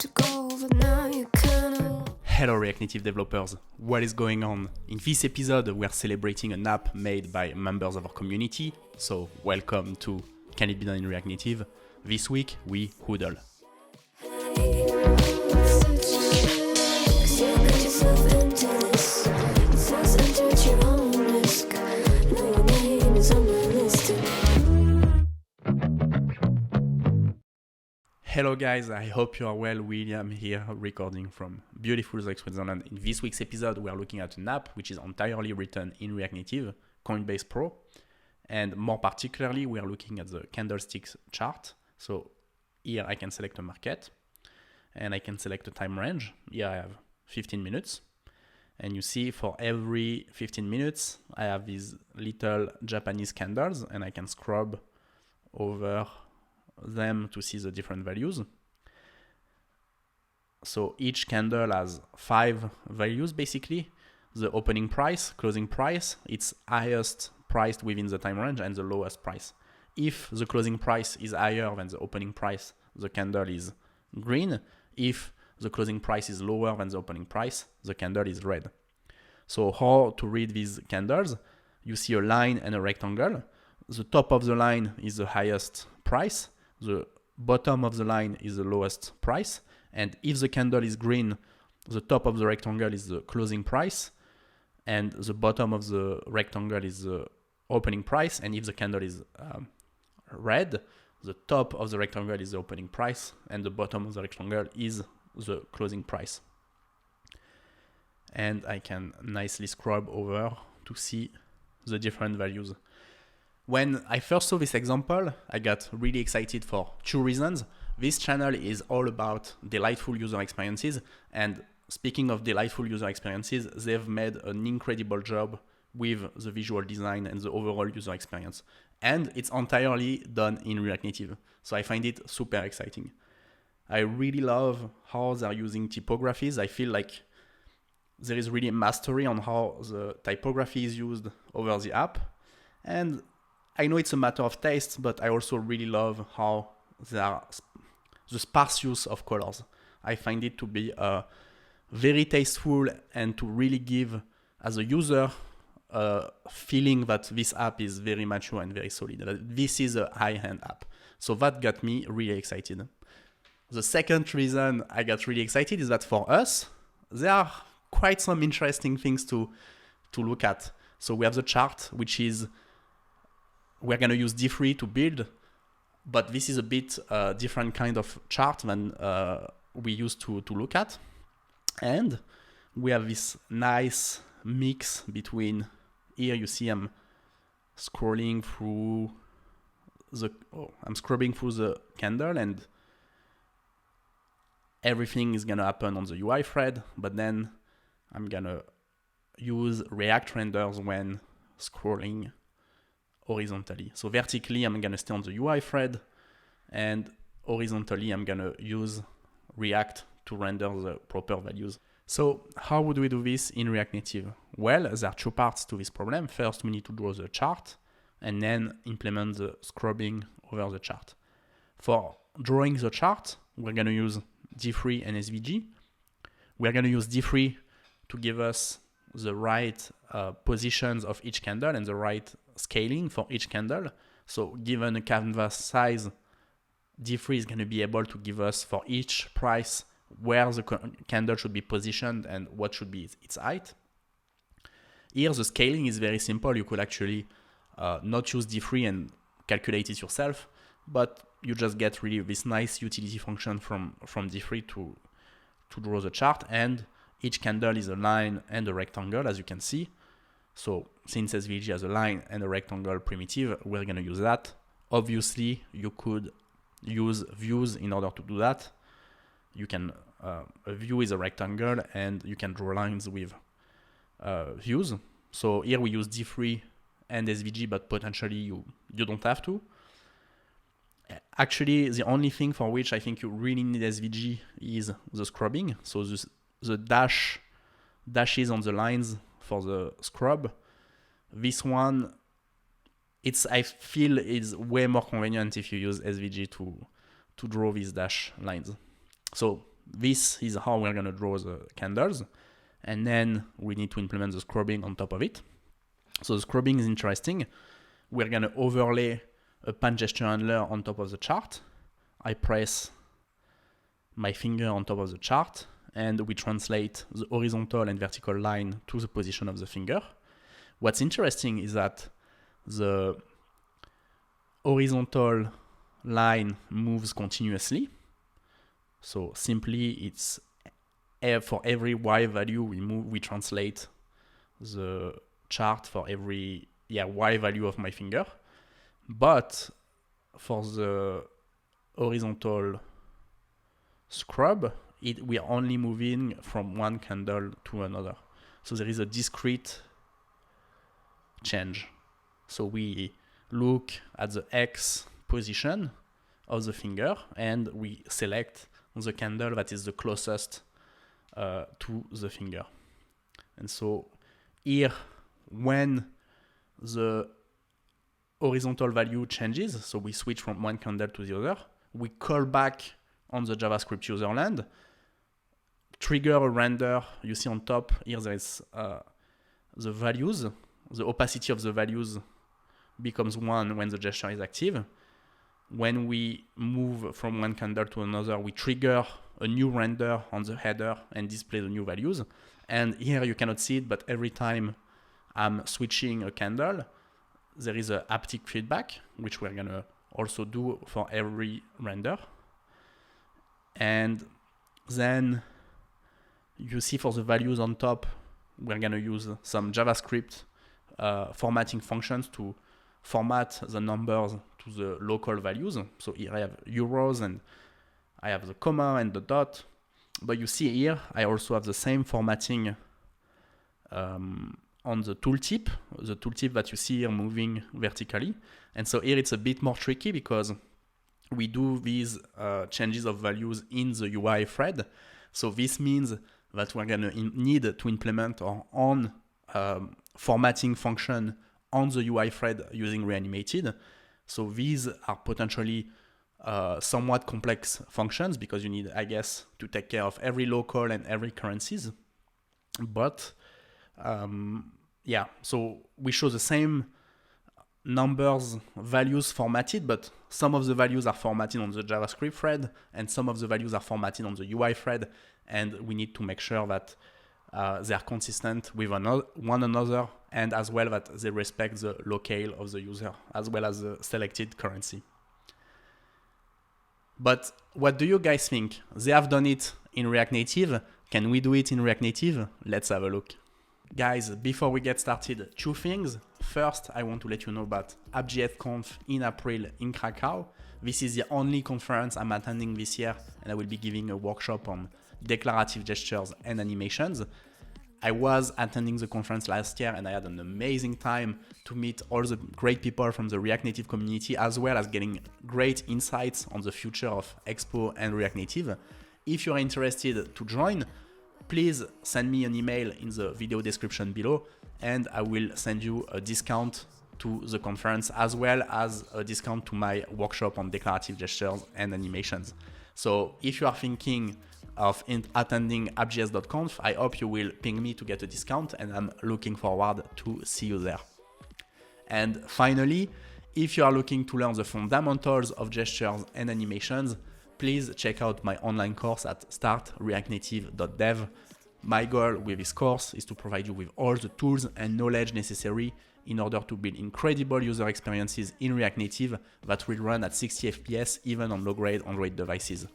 to go, but now you kinda... Hello React Native developers, what is going on? In this episode we are celebrating an app made by members of our community, so welcome to Can It Be Done in React Native. This week we hoodle. Hello guys, I hope you are well. William here, recording from beautiful Zurich, Switzerland. In this week's episode, we are looking at an app which is entirely written in React Native, Coinbase Pro. And more particularly, we are looking at the candlesticks chart. So here I can select a market and I can select a time range. Here I have 15 minutes. And you see for every 15 minutes, I have these little Japanese candles and I can scrub over them to see the different values. So each candle has 5 values basically. The opening price, closing price, its highest priced within the time range and the lowest price. If the closing price is higher than the opening price, the candle is green. If the closing price is lower than the opening price, the candle is red. So how to read these candles? You see a line and a rectangle. The top of the line is the highest price. The bottom of the line is the lowest price. And if the candle is green, the top of the rectangle is the closing price. And the bottom of the rectangle is the opening price. And if the candle is red, the top of the rectangle is the opening price. And the bottom of the rectangle is the closing price. And I can nicely scrub over to see the different values. When I first saw this example, I got really excited for 2 reasons. This channel is all about delightful user experiences, and speaking of delightful user experiences, they've made an incredible job with the visual design and the overall user experience. And it's entirely done in React Native, so I find it super exciting. I really love how they're using typographies. I feel like there is really a mastery on how the typography is used over the app. And I know it's a matter of taste, but I also really love how the sparse use of colors. I find it to be very tasteful and to really give, as a user, a feeling that this app is very mature and very solid. That this is a high-end app. So that got me really excited. The second reason I got really excited is that for us, there are quite some interesting things to look at. So we have the chart, which is we're going to use D3 to build, but this is a bit different kind of chart than we used to look at. And we have this nice mix between, here you see I'm scrubbing through the candle, and everything is going to happen on the UI thread, but then I'm going to use React renders when scrolling horizontally. So vertically, I'm going to stay on the UI thread, and horizontally, I'm going to use React to render the proper values. So how would we do this in React Native? Well, there are 2 parts to this problem. First, we need to draw the chart and then implement the scrubbing over the chart. For drawing the chart, we're going to use D3 and SVG. We're going to use D3 to give us the right positions of each candle and the right scaling for each candle. So given a canvas size, D3 is going to be able to give us for each price where the candle should be positioned and what should be its height. Here the scaling is very simple. You could actually not use D3 and calculate it yourself, but you just get really this nice utility function from D3 to draw the chart, and each candle is a line and a rectangle, as you can see. So since SVG has a line and a rectangle primitive, we're going to use that. Obviously, you could use views in order to do that. You can, a view is a rectangle and you can draw lines with views. So here we use D3 and SVG, but potentially you don't have to. Actually, the only thing for which I think you really need SVG is the scrubbing. So the dashes on the lines for the scrub. This one, I feel is way more convenient if you use SVG to draw these dash lines. So this is how we're going to draw the candles. And then we need to implement the scrubbing on top of it. So the scrubbing is interesting. We're going to overlay a pan gesture handler on top of the chart. I press my finger on top of the chart, and we translate the horizontal and vertical line to the position of the finger. What's interesting is that the horizontal line moves continuously. So simply it's for every Y value we translate the chart for every Y value of my finger. But for the horizontal scrub, we are only moving from one candle to another. So there is a discrete change. So we look at the X position of the finger and we select the candle that is the closest to the finger. And so here, when the horizontal value changes, so we switch from one candle to the other, we call back on the JavaScript userland, trigger a render. You see on top here there is the values. The opacity of the values becomes 1 when the gesture is active. When we move from one candle to another, we trigger a new render on the header and display the new values. And here you cannot see it, but every time I'm switching a candle, there is a haptic feedback, which we're gonna also do for every render. And then you see for the values on top, we're gonna use some JavaScript formatting functions to format the numbers to the local values. So here I have euros and I have the comma and the dot. But you see here, I also have the same formatting on the tooltip that you see here moving vertically. And so here it's a bit more tricky because we do these changes of values in the UI thread. So this means that we're going to need to implement our own formatting function on the UI thread using reanimated. So these are potentially somewhat complex functions because you need, I guess, to take care of every local and every currencies. But so we show the same numbers, values formatted, but some of the values are formatted on the JavaScript thread and some of the values are formatted on the UI thread. And we need to make sure that they are consistent with one another and as well that they respect the locale of the user as well as the selected currency. But what do you guys think? They have done it in React Native. Can we do it in React Native? Let's have a look. Guys, before we get started, 2 things. First, I want to let you know about ABGFConf in April in Krakow. This is the only conference I'm attending this year, and I will be giving a workshop on declarative gestures and animations. I was attending the conference last year and I had an amazing time to meet all the great people from the React Native community as well as getting great insights on the future of Expo and React Native. If you're interested to join, please send me an email in the video description below and I will send you a discount to the conference as well as a discount to my workshop on declarative gestures and animations. So if you are thinking of attending ABGS.conf, I hope you will ping me to get a discount and I'm looking forward to see you there. And finally, if you are looking to learn the fundamentals of gestures and animations, please check out my online course at startreactnative.dev. My goal with this course is to provide you with all the tools and knowledge necessary in order to build incredible user experiences in React Native that will run at 60 FPS even on low-grade Android devices.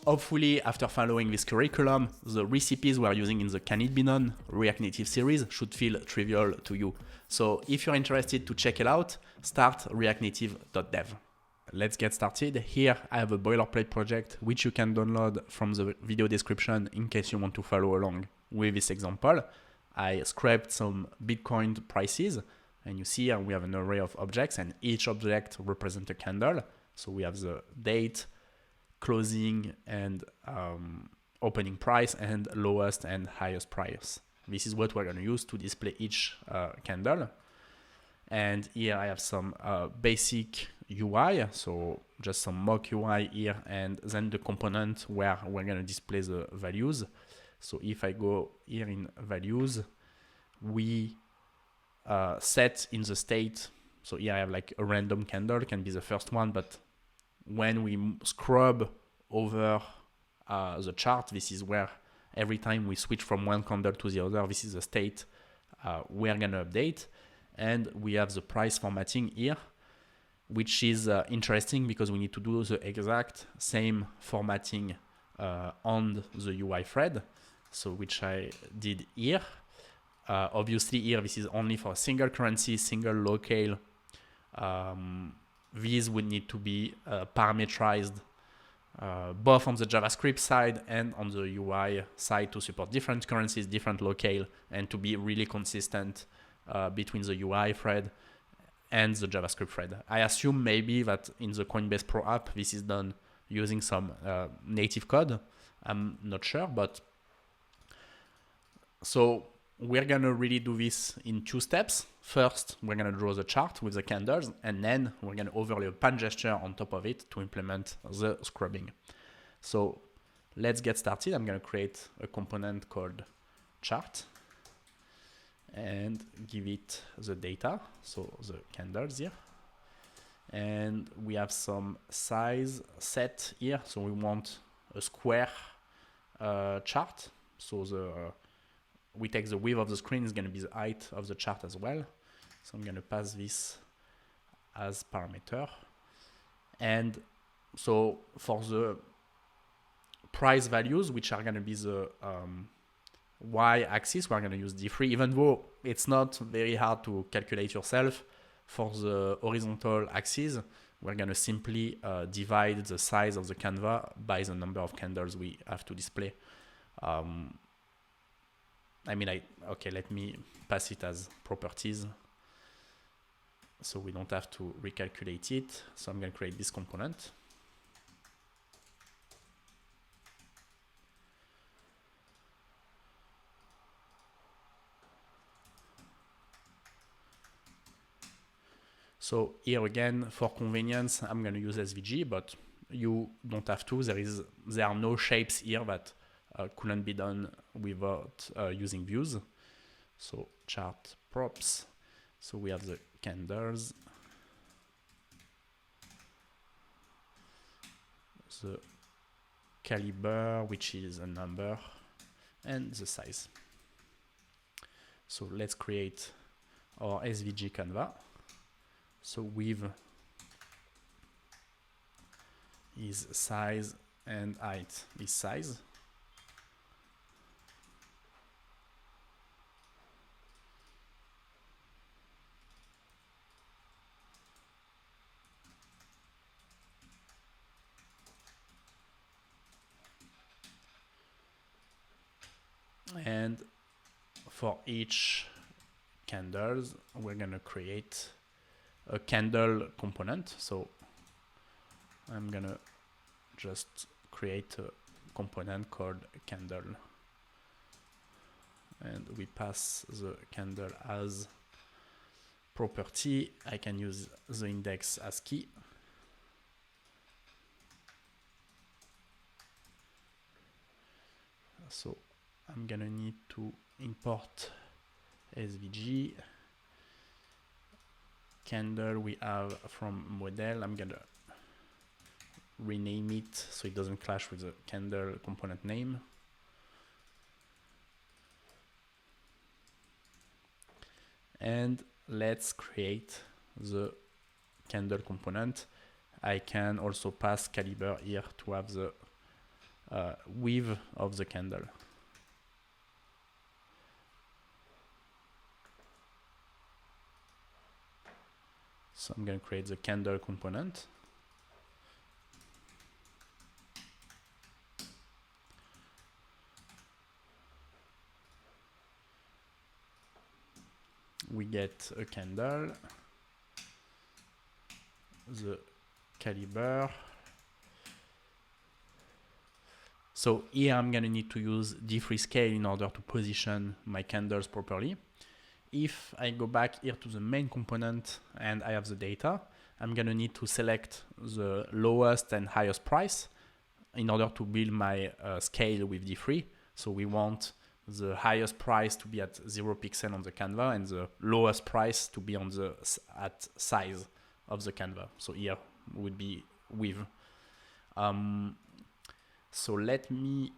Hopefully, after following this curriculum, the recipes we are using in the Can It Be Done React Native series should feel trivial to you. So if you're interested to check it out, start reactnative.dev. Let's get started. Here I have a boilerplate project which you can download from the video description in case you want to follow along with this example. I scraped some Bitcoin prices and you see here we have an array of objects and each object represents a candle. So we have the date, closing and opening price and lowest and highest price. This is what we're going to use to display each candle. And here I have some basic UI, so just some mock UI here, and then the component where we're going to display the values. So if I go here in values, we set in the state. So here I have like a random candle, can be the first one, but when we scrub over the chart, this is where every time we switch from one candle to the other, this is the state we're going to update. And we have the price formatting here, which is interesting because we need to do the exact same formatting on the UI thread, so which I did here. Obviously here this is only for a single currency, single locale. These would need to be parameterized both on the JavaScript side and on the UI side to support different currencies, different locale, and to be really consistent between the UI thread and the JavaScript thread. I assume maybe that in the Coinbase Pro app, this is done using some native code. I'm not sure, but so we're gonna really do this in 2 steps. First, we're gonna draw the chart with the candles, and then we're gonna overlay a pan gesture on top of it to implement the scrubbing. So let's get started. I'm gonna create a component called chart and give it the data, so the candles here. And we have some size set here, so we want a square chart. So we take the width of the screen, is going to be the height of the chart as well. So I'm going to pass this as parameter. And so for the price values, which are going to be the y-axis, we're going to use D3, even though it's not very hard to calculate yourself. For the horizontal axis, we're going to simply divide the size of the canvas by the number of candles we have to display. Okay, let me pass it as properties so we don't have to recalculate it. So I'm going to create this component. So here again, for convenience, I'm going to use SVG, but you don't have to. There are no shapes here that couldn't be done without using views. So chart props. So we have the candles, the caliber, which is a number, and the size. So let's create our SVG canvas. So width is size and height is size. And for each candles, we're going to create a candle component. So I'm going to just create a component called candle. And we pass the candle as property. I can use the index as key. So I'm gonna need to import SVG. Candle we have from model. I'm gonna rename it so it doesn't clash with the candle component name. And let's create the candle component. I can also pass caliber here to have the width of the candle. So I'm going to create the candle component. We get a candle, the caliber. So here I'm going to need to use D3 scale in order to position my candles properly. If I go back here to the main component and I have the data, I'm gonna need to select the lowest and highest price in order to build my scale with D3. So we want the highest price to be at 0 pixel on the Canva and the lowest price to be on the at size of the Canva. So here would be with. So let me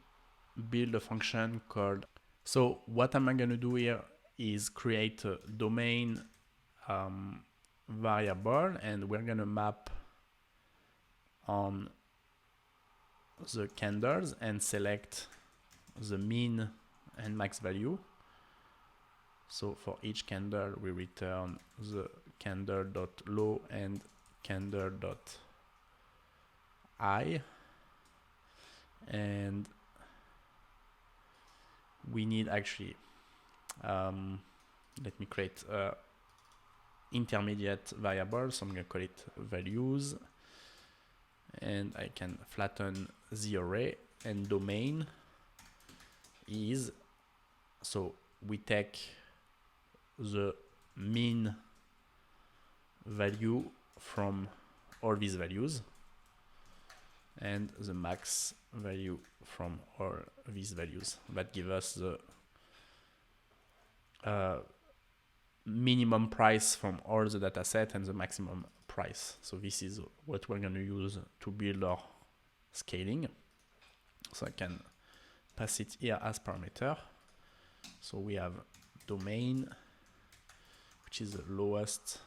build a function called. So what am I going to do here is create a domain variable, and we're going to map on the candles and select the mean and max value. So for each candle, we return the candle.low and candle.high. And we need actually, let me create a intermediate variable. So I'm going to call it values. And I can flatten the array, and domain is, so we take the mean value from all these values and the max value from all these values. That give us the minimum price from all the data set and the maximum price. So this is what we're going to use to build our scaling. So I can pass it here as parameter. So we have domain, which is the lowest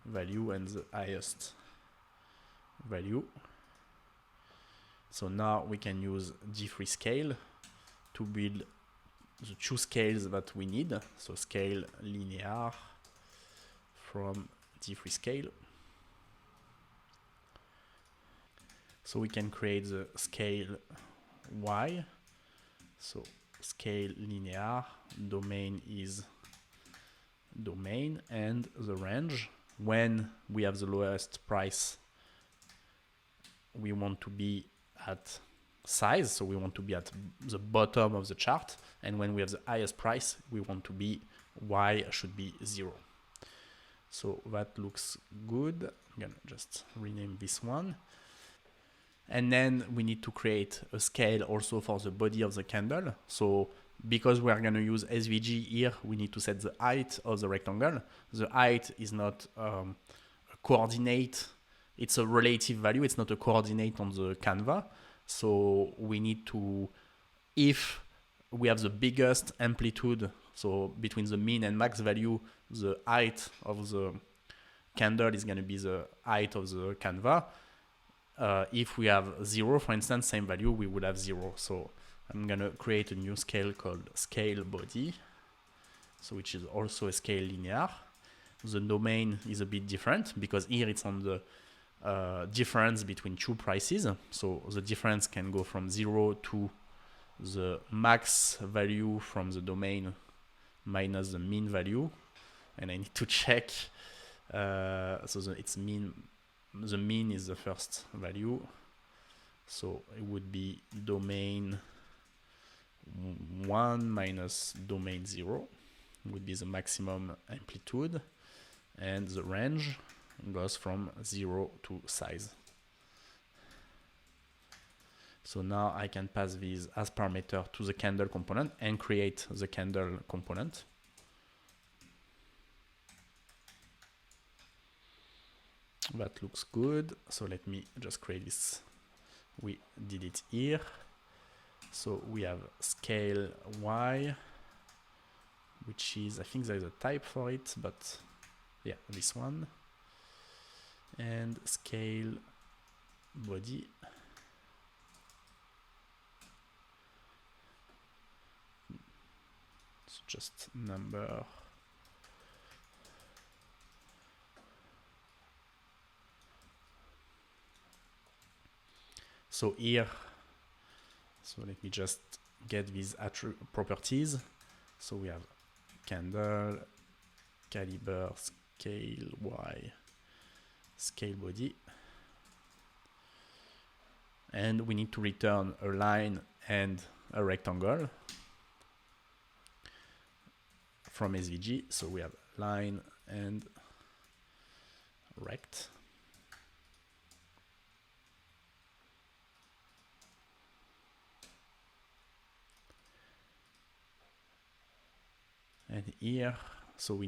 value and the highest value. So now we can use D3 scale to build the two scales that we need. So scale linear from D3 scale. So we can create the scale Y. So scale linear, domain is domain, and the range. When we have the lowest price, we want to be at size, so we want to be at the bottom of the chart, and when we have the highest price, we want to be Y should be 0. So that looks good. I'm gonna just rename this one. And then we need to create a scale also for the body of the candle. So because we are going to use SVG here, we need to set the height of the rectangle. The height is not a coordinate. It's a relative value. It's not a coordinate on the Canva. So we need to, if we have the biggest amplitude, so between the mean and max value, the height of the candle is going to be the height of the Canva. If we have 0, for instance, same value, we would have 0. So I'm going to create a new scale called scale body, so which is also a scale linear. The domain is a bit different because here it's on the difference between two prices. So the difference can go from 0 to the max value from the domain minus the mean value. And I need to check. It's mean. The mean is the first value. So it would be domain 1 minus domain 0 would be the maximum amplitude, and the range goes from 0 to size. So now I can pass these as parameter to the candle component and create the candle component. That looks good. So let me just create this. We did it here. So we have scale Y, which is, I think there's a type for it, but yeah, this one. And scale body. It's just number. So here, so let me just get these properties. So we have candle, caliber, scale Y, scale body. And we need to return a line and a rectangle from SVG. So we have line and rect. And here, so we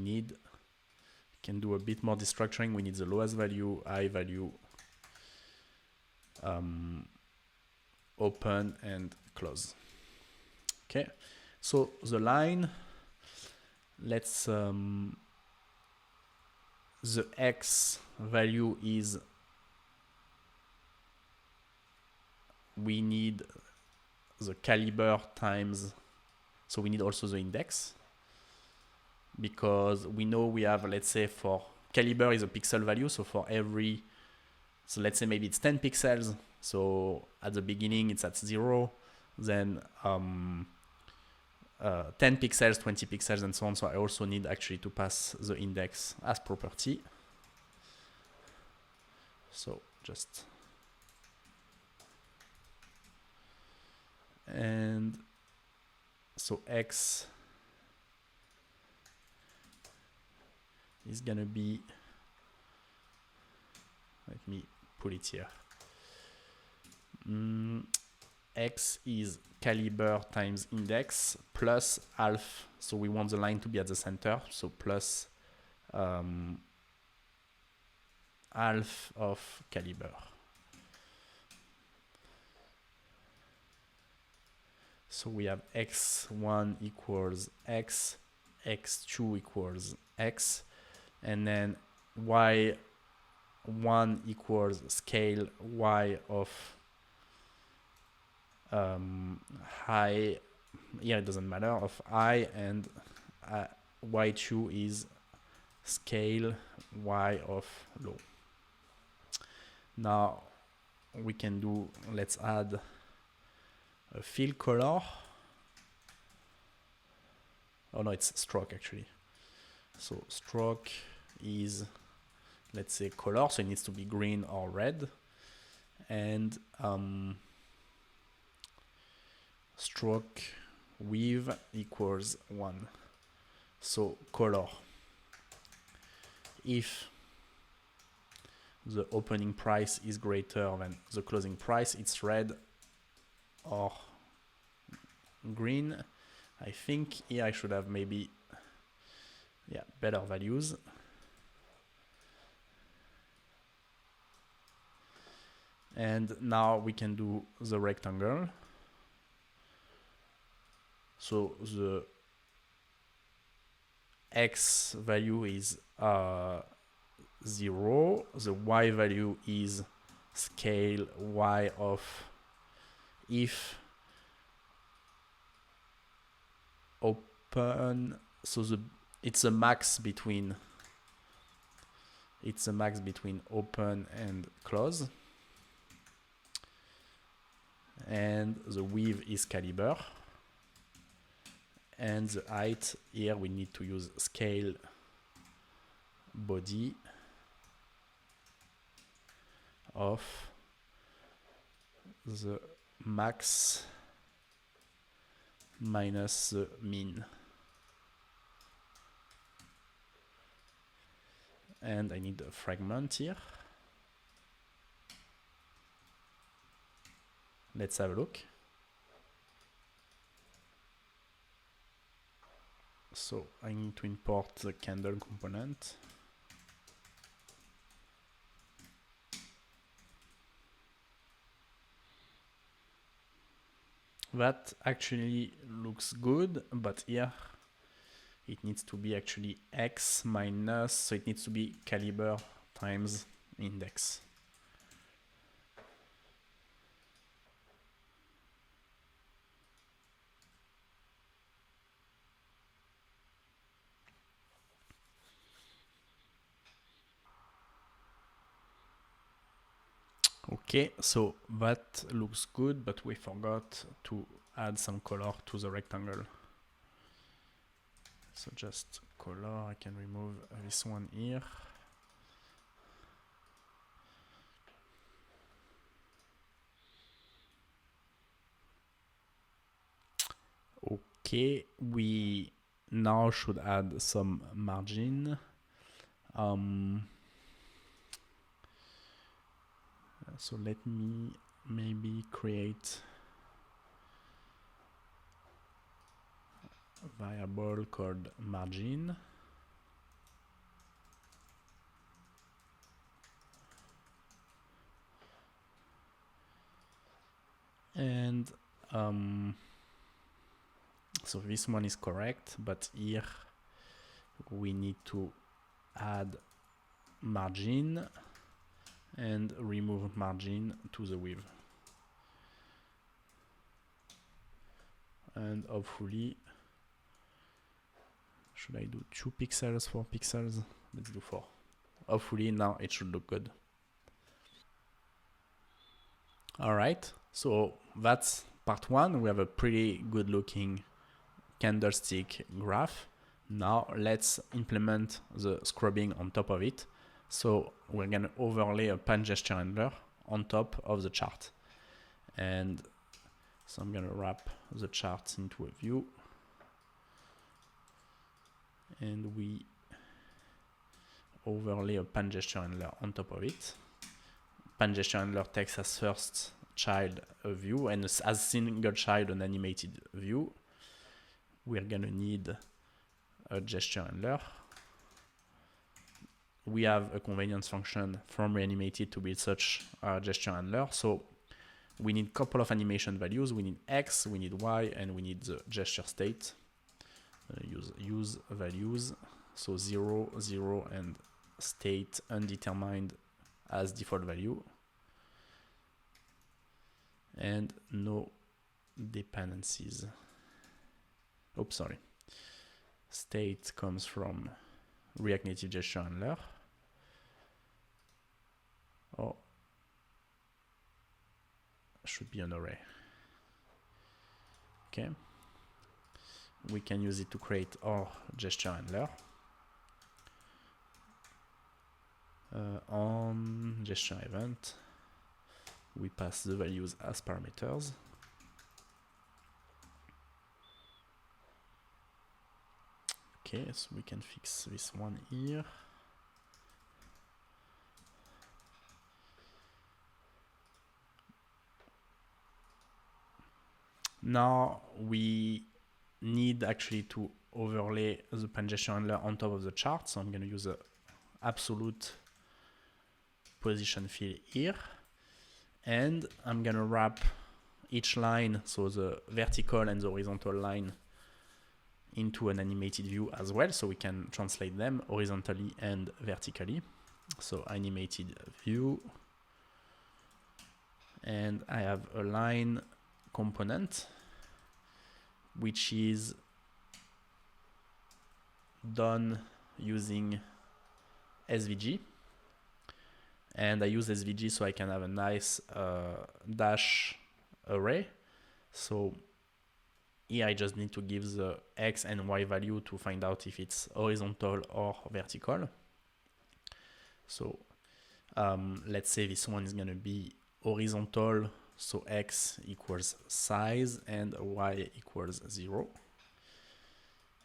can do a bit more destructuring. We need the lowest value, high value, open and close. Okay, so the line, let's the X value is, we need the caliber times, so we need also the index, because we know we have, let's say for caliber is a pixel value, so for every, so let's say maybe it's 10 pixels, so at the beginning it's at 0, then 10 pixels, 20 pixels and so on. So I also need actually to pass the index as property. So just, and so X is gonna be, let me put it here. X is caliber times index plus half. So we want the line to be at the center. So plus half of caliber. So we have x1 equals x, x2 equals x, and then y1 equals scale y of high, here it doesn't matter, of high, and y2 is scale y of low. Now we can do, let's add a fill color. Oh no, it's stroke actually. So stroke is, let's say color, so it needs to be green or red, and stroke width equals 1. So color, if the opening price is greater than the closing price, it's red or green. I think here I should have maybe, yeah, better values. And now we can do the rectangle. So the X value is 0. The Y value is scale Y of, if open, so it's a max between open and close, and the width is caliber, and the height, here we need to use scale body of the max minus the mean. And I need a fragment here. Let's have a look. So I need to import the candle component. That actually looks good, but here it needs to be actually X minus, so it needs to be caliber times index. Okay, so that looks good, but we forgot to add some color to the rectangle. So just color, I can remove this one here. Okay, we now should add some margin. So let me maybe create a variable called margin. And so this one is correct, but here we need to add margin and remove margin to the width. And hopefully, should I do 2 pixels, 4 pixels? Let's do 4. Hopefully now it should look good. All right, so that's part 1. We have a pretty good looking candlestick graph. Now let's implement the scrubbing on top of it. So we're gonna overlay a pan gesture handler on top of the chart. And so I'm gonna wrap the chart into a view. And we overlay a pan gesture handler on top of it. Pan gesture handler takes as first child a view and as single child an animated view. We're gonna need a gesture handler. We have a convenience function from reanimated to build such a gesture handler. So we need a couple of animation values. We need X, we need Y, and we need the gesture state. Use values. So 0, 0, and state undetermined as default value. And no dependencies. Oops, sorry. State comes from React Native gesture handler. Or should be an array. Okay. We can use it to create our gesture handler. On gesture event, we pass the values as parameters. Okay, so we can fix this one here. Now we need actually to overlay the pan gesture handler on top of the chart. So I'm going to use a absolute position fill here. And I'm going to wrap each line, so the vertical and the horizontal line, into an animated view as well, so we can translate them horizontally and vertically. So animated view, and I have a line component which is done using SVG, and I use SVG so I can have a nice dash array. So here I just need to give the X and Y value to find out if it's horizontal or vertical. So let's say this one is going to be horizontal, so X equals size and Y equals 0.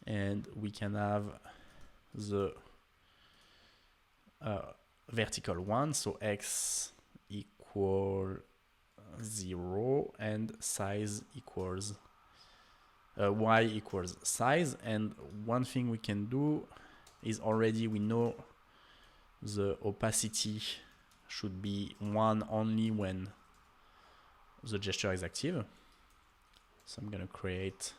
And we can have the vertical one, so X equal 0 and size equals Y equals size. And one thing we can do is already we know the opacity should be 1 only when the gesture is active. So I'm going to create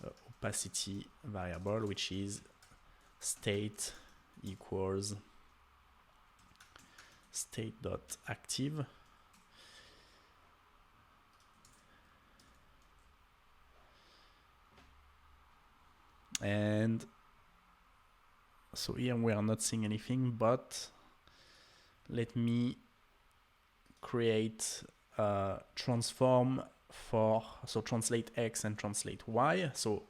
an opacity variable which is state equals state.active. And so here we are not seeing anything, but let me create a transform for, so translate X and translate Y. So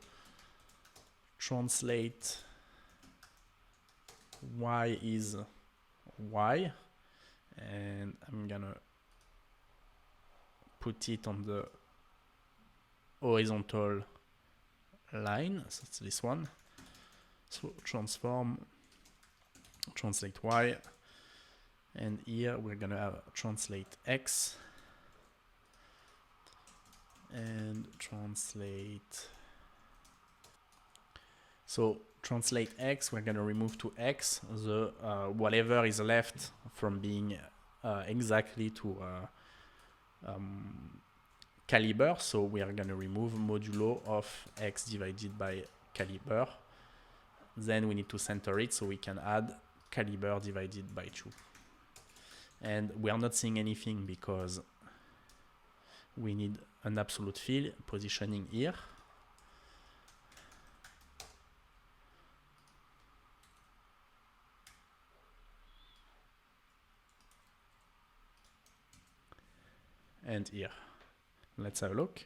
translate Y is Y, and I'm gonna put it on the horizontal line, so it's this one. So transform translate Y, And here we're gonna have translate x and translate. So translate x, we're gonna remove to x the whatever is left from being exactly to caliber. So we are gonna remove modulo of x divided by caliber. Then we need to center it, so we can add caliber divided by 2. And we are not seeing anything because we need an absolute fill positioning here. And here. Let's have a look.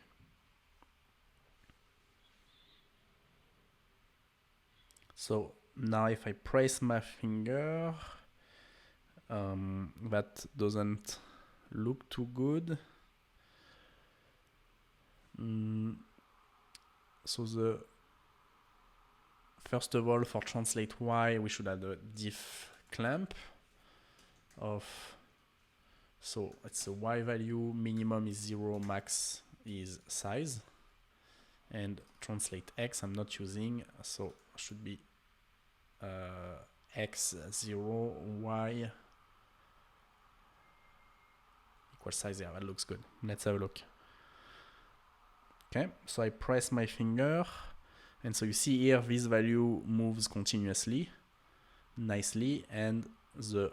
So now if I press my finger, that doesn't look too good. So the first of all, for translate y, we should add a diff clamp of, so it's a y value, minimum is 0, max is size. And translate x I'm not using, so should be x0, y equal size. Yeah, that looks good. Let's have a look. Okay, so I press my finger, and so you see here this value moves continuously, nicely, and the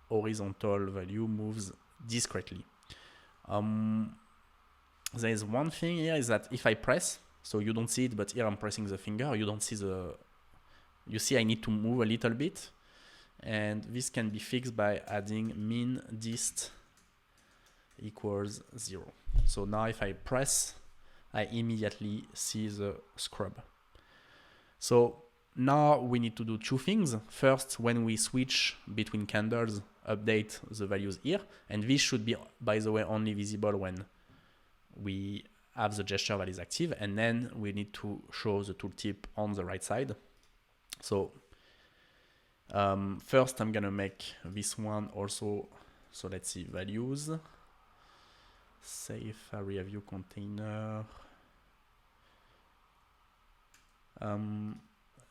horizontal value moves discretely. There is one thing here, is that if I press, so you don't see it, but here I'm pressing the finger, you don't see the, you see I need to move a little bit, and this can be fixed by adding min dist equals 0. So now if I press, I immediately see the scrub. So now we need to do two things. First, when we switch between candles, update the values here, and this should be, by the way, only visible when we have the gesture that is active, and then we need to show the tooltip on the right side. So first I'm gonna make this one also. So let's see, values, safe area view container.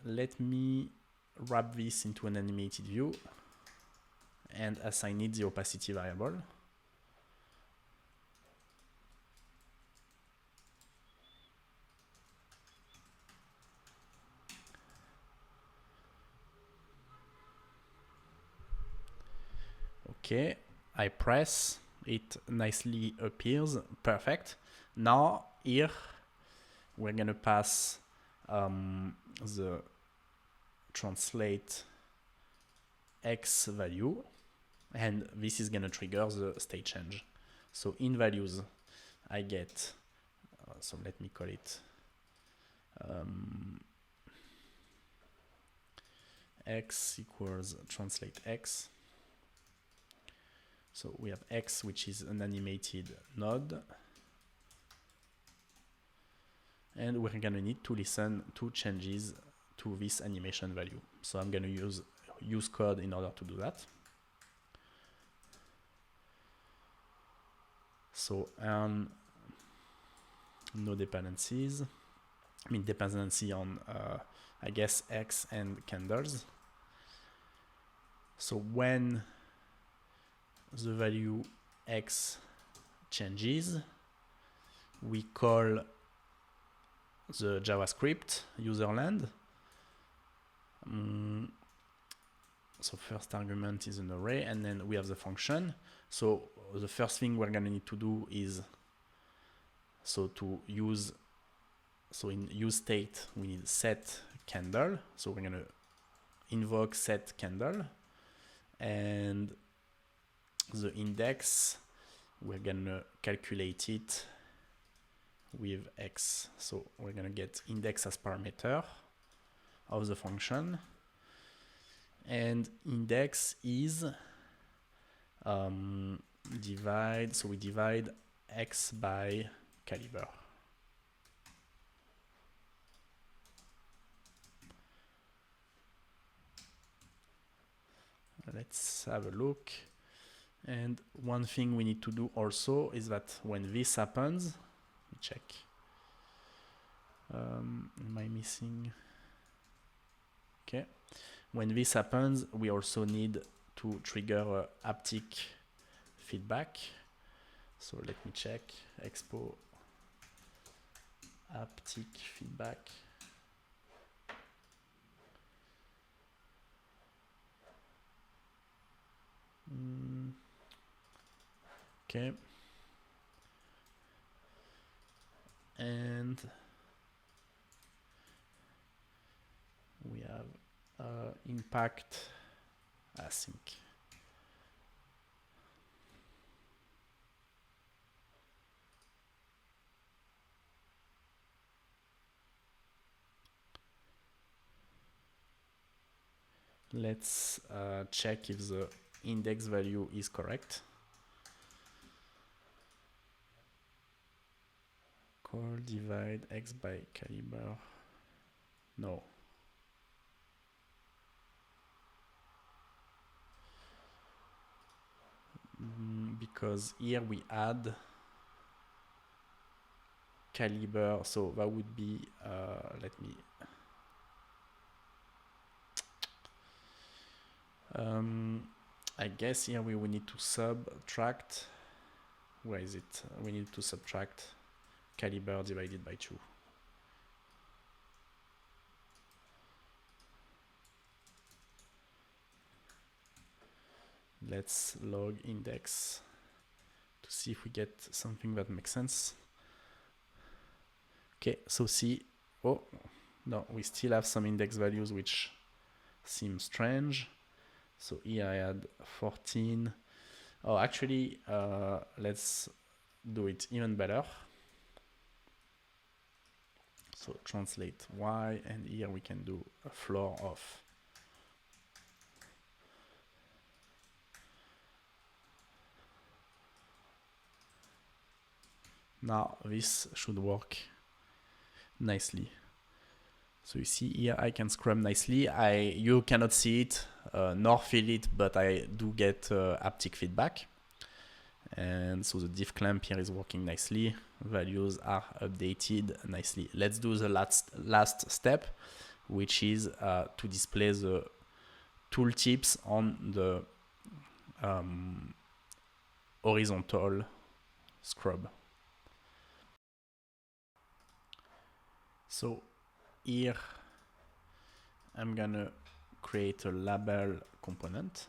Let me wrap this into an animated view and assign it the opacity variable. Okay, I press, it nicely appears, perfect. Now here we're gonna pass the translate x value, and this is gonna trigger the state change. So in values I get, so let me call it x equals translate x. So we have x, which is an animated node, and we're gonna need to listen to changes to this animation value. So I'm gonna use code in order to do that. So no dependencies, I mean dependency on I guess x and candles. So when the value x changes, we call the JavaScript userland. So first argument is an array, and then we have the function. So the first thing we're gonna need to do is, so to use, so in use state we need set candle. So we're gonna invoke set candle, and the index we're gonna calculate it with x. So we're gonna get index as parameter of the function, and index is divide, so we divide x by caliber. let's have a look. And one thing we need to do also is that when this happens, let me check. Am I missing? Okay. When this happens, we also need to trigger haptic feedback. So let me check. Expo haptic feedback. Okay. And we have impact async. Let's check if the index value is correct. Call divide x by caliber. No. Because here we add caliber, so that would be, let me, I guess here we will need to subtract, where is it? We need to subtract caliber divided by 2. Let's log index to see if we get something that makes sense. Okay, so see, oh, no, we still have some index values which seem strange. So here I had 14. Oh, actually, let's do it even better. So translate y, and here we can do a floor of now this should work nicely. So you see here I can scrub nicely. You cannot see it nor feel it, but I do get haptic feedback. And so the diff clamp here is working nicely. Values are updated nicely. Let's do the last step, which is to display the tooltips on the horizontal scrub. So here I'm gonna create a label component.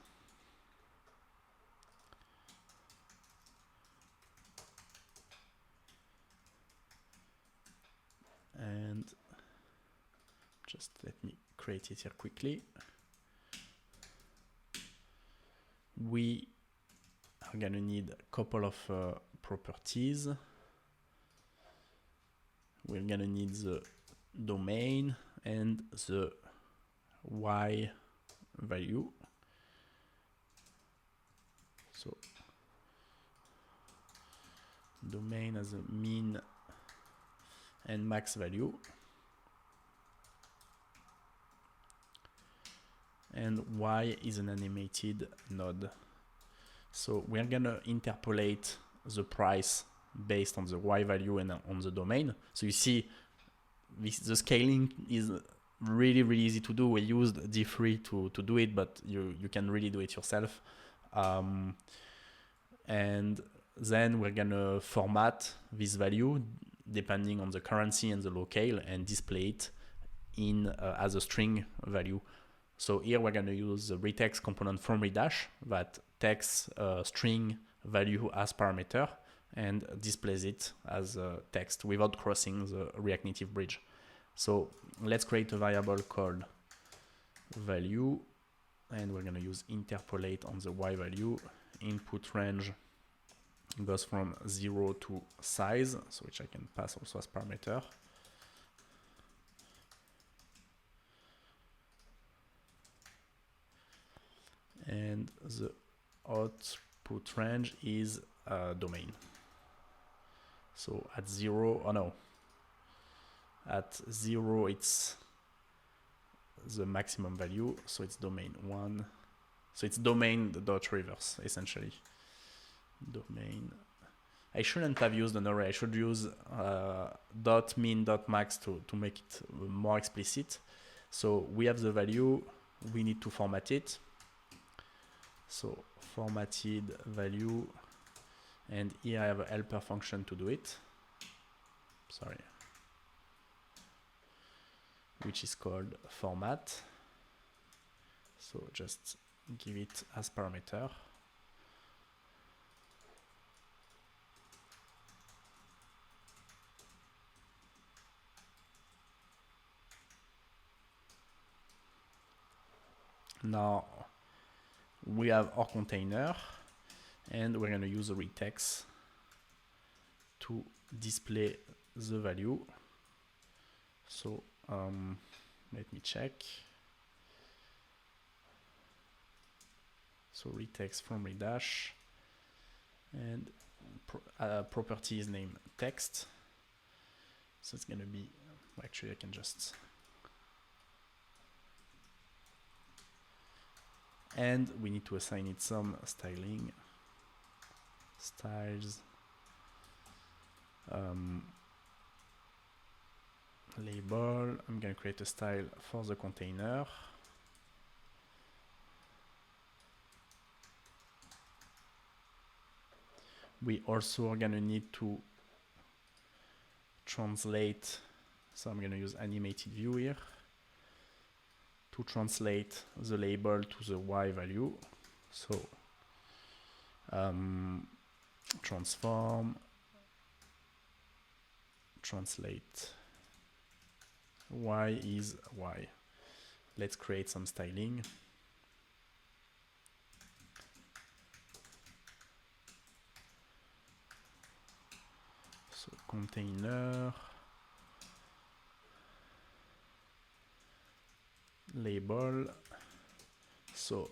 And just let me create it here quickly. We are gonna need a couple of properties. We're gonna need the domain and the y value. So domain as a mean and max value, and y is an animated node. So we're gonna interpolate the price based on the y value and on the domain. So you see the scaling is really easy to do. We used D3 to do it, but you can really do it yourself. And then we're gonna format this value depending on the currency and the locale and display it in as a string value. So here we're gonna use the retext component from Redash that takes a string value as parameter and displays it as text without crossing the React Native bridge. So let's create a variable called value, and we're gonna use interpolate on the y value. Input range goes from 0 to size, so which I can pass also as parameter. And the output range is domain. So at 0, oh no, at 0 it's the maximum value, so it's domain 1, So it's domain.reverse essentially. Domain. I shouldn't have used an array. I should use .min.max to make it more explicit. So we have the value. We need to format it. So formatted value. And here I have a helper function to do it. Sorry. Which is called format. So just give it as parameter. Now we have our container and we're going to use a retext to display the value. So let me check. So retext from redash and property is named text. So it's going to be, actually I can just, and we need to assign it some styling, styles, label. I'm going to create a style for the container. We also are going to need to translate, so I'm going to use animated view here to translate the label to the Y value. So transform, translate Y is Y. Let's create some styling. So container, label, so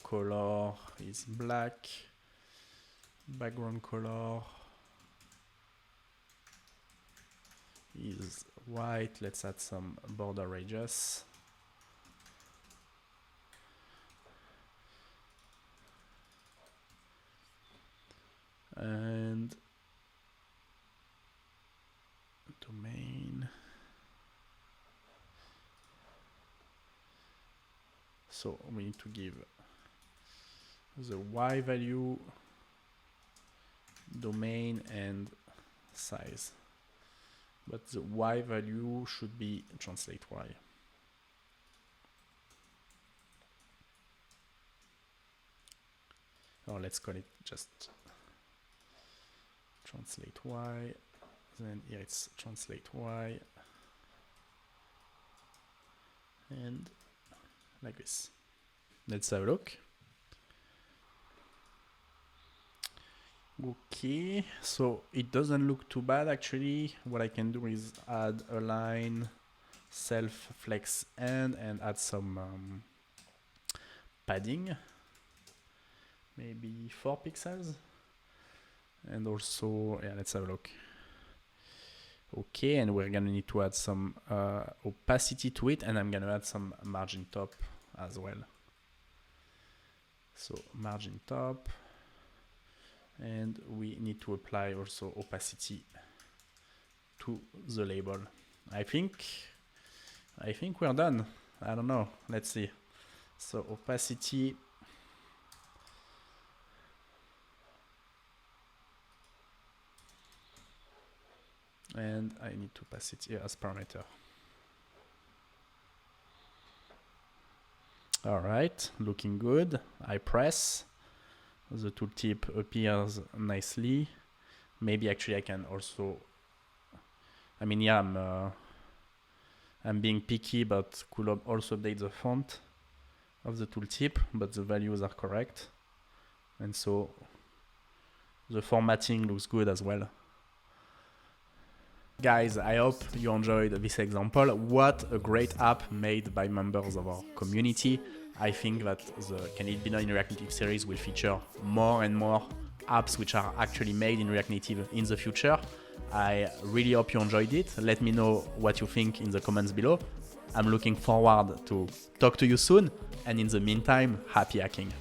color is black, background color is white. Let's add some border radius. And domain. So we need to give the Y value, domain, and size. But the Y value should be translate Y. Or let's call it just translate Y. Then here it's translate Y. And like this. Let's have a look. Okay, so it doesn't look too bad actually. What I can do is add a line, self flex and add some padding, maybe 4 pixels. And also, yeah, let's have a look. Okay, and we're gonna need to add some opacity to it, and I'm gonna add some margin top as well. So margin top, and we need to apply also opacity to the label. I think we're done. I don't know. Let's see. So opacity. And I need to pass it here as parameter. All right, looking good. I press. The tooltip appears nicely. Maybe actually I can also, I mean, yeah, I'm being picky, but could also update the font of the tooltip, but the values are correct. And so the formatting looks good as well. Guys, I hope you enjoyed this example. What a great app made by members of our community. I think that the Can It Be Done in React Native series will feature more and more apps which are actually made in React Native in the future. I really hope you enjoyed it. Let me know what you think in the comments below. I'm looking forward to talk to you soon. And in the meantime, happy hacking.